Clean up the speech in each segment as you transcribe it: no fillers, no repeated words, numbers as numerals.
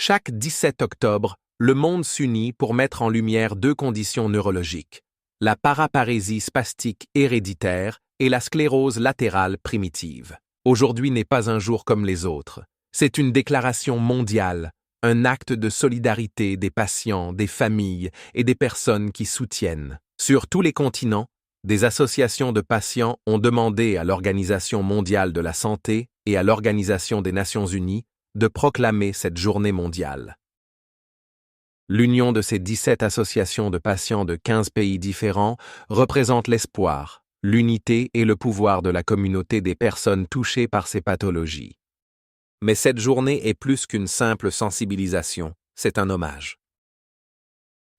Chaque 17 octobre, le monde s'unit pour mettre en lumière deux conditions neurologiques, la paraparésie spastique héréditaire et la sclérose latérale primitive. Aujourd'hui n'est pas un jour comme les autres. C'est une déclaration mondiale, un acte de solidarité des patients, des familles et des personnes qui soutiennent. Sur tous les continents, des associations de patients ont demandé à l'Organisation mondiale de la santé et à l'Organisation des Nations unies de proclamer cette journée mondiale. L'union de ces 17 associations de patients de 15 pays différents représente l'espoir, l'unité et le pouvoir de la communauté des personnes touchées par ces pathologies. Mais cette journée est plus qu'une simple sensibilisation, c'est un hommage.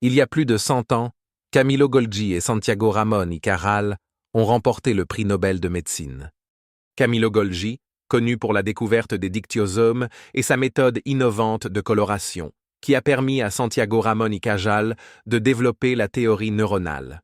Il y a plus de 100 ans, Camilo Golgi et Santiago Ramón y Cajal ont remporté le prix Nobel de médecine. Camilo Golgi, connu pour la découverte des dictyosomes et sa méthode innovante de coloration, qui a permis à Santiago Ramón y Cajal de développer la théorie neuronale.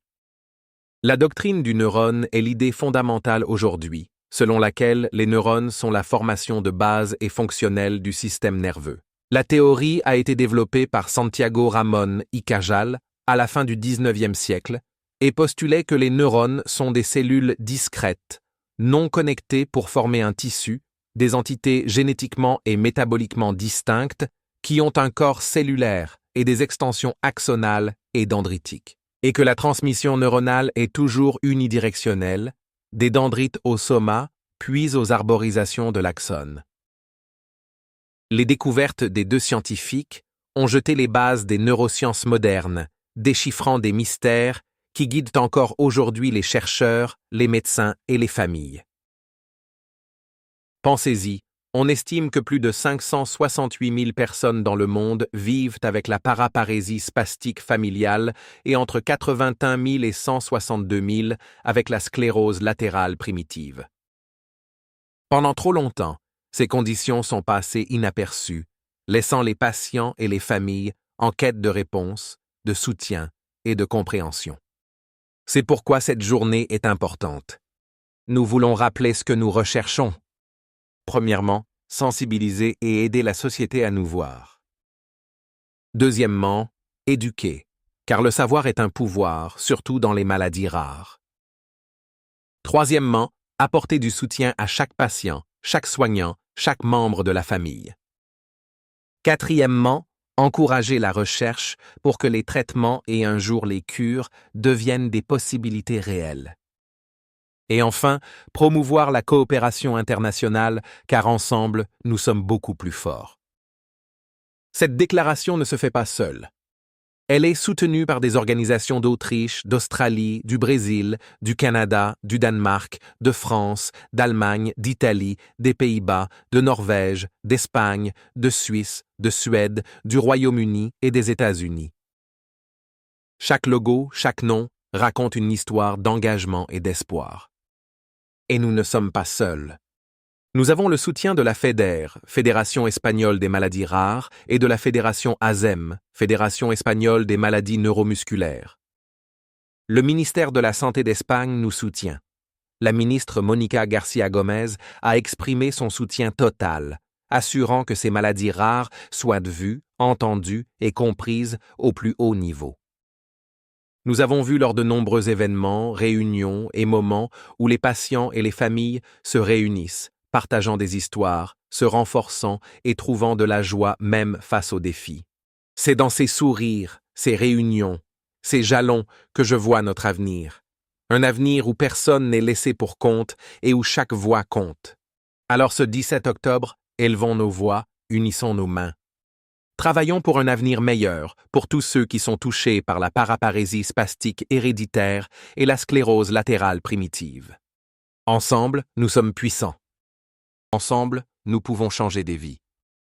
La doctrine du neurone est l'idée fondamentale aujourd'hui, selon laquelle les neurones sont la formation de base et fonctionnelle du système nerveux. La théorie a été développée par Santiago Ramón y Cajal à la fin du XIXe siècle et postulait que les neurones sont des cellules discrètes, non connectées pour former un tissu, des entités génétiquement et métaboliquement distinctes qui ont un corps cellulaire et des extensions axonales et dendritiques, et que la transmission neuronale est toujours unidirectionnelle, des dendrites au soma, puis aux arborisations de l'axone. Les découvertes des deux scientifiques ont jeté les bases des neurosciences modernes, déchiffrant des mystères qui guident encore aujourd'hui les chercheurs, les médecins et les familles. Pensez-y, on estime que plus de 568 000 personnes dans le monde vivent avec la paraparésie spastique familiale et entre 81 000 et 162 000 avec la sclérose latérale primitive. Pendant trop longtemps, ces conditions sont passées inaperçues, laissant les patients et les familles en quête de réponses, de soutien et de compréhension. C'est pourquoi cette journée est importante. Nous voulons rappeler ce que nous recherchons. Premièrement, sensibiliser et aider la société à nous voir. Deuxièmement, éduquer, car le savoir est un pouvoir, surtout dans les maladies rares. Troisièmement, apporter du soutien à chaque patient, chaque soignant, chaque membre de la famille. Quatrièmement, encourager la recherche pour que les traitements et un jour les cures deviennent des possibilités réelles. Et enfin, promouvoir la coopération internationale, car ensemble, nous sommes beaucoup plus forts. Cette déclaration ne se fait pas seule. Elle est soutenue par des organisations d'Autriche, d'Australie, du Brésil, du Canada, du Danemark, de France, d'Allemagne, d'Italie, des Pays-Bas, de Norvège, d'Espagne, de Suisse, de Suède, du Royaume-Uni et des États-Unis. Chaque logo, chaque nom, raconte une histoire d'engagement et d'espoir. Et nous ne sommes pas seuls. Nous avons le soutien de la FEDER, Fédération espagnole des maladies rares, et de la Fédération ASEM, Fédération espagnole des maladies neuromusculaires. Le ministère de la Santé d'Espagne nous soutient. La ministre Mónica García Gómez a exprimé son soutien total, assurant que ces maladies rares soient vues, entendues et comprises au plus haut niveau. Nous avons vu lors de nombreux événements, réunions et moments où les patients et les familles se réunissent, partageant des histoires, se renforçant et trouvant de la joie même face aux défis. C'est dans ces sourires, ces réunions, ces jalons que je vois notre avenir. Un avenir où personne n'est laissé pour compte et où chaque voix compte. Alors ce 17 octobre, élevons nos voix, unissons nos mains. Travaillons pour un avenir meilleur pour tous ceux qui sont touchés par la paraparésie spastique héréditaire et la sclérose latérale primitive. Ensemble, nous sommes puissants. Ensemble, nous pouvons changer des vies.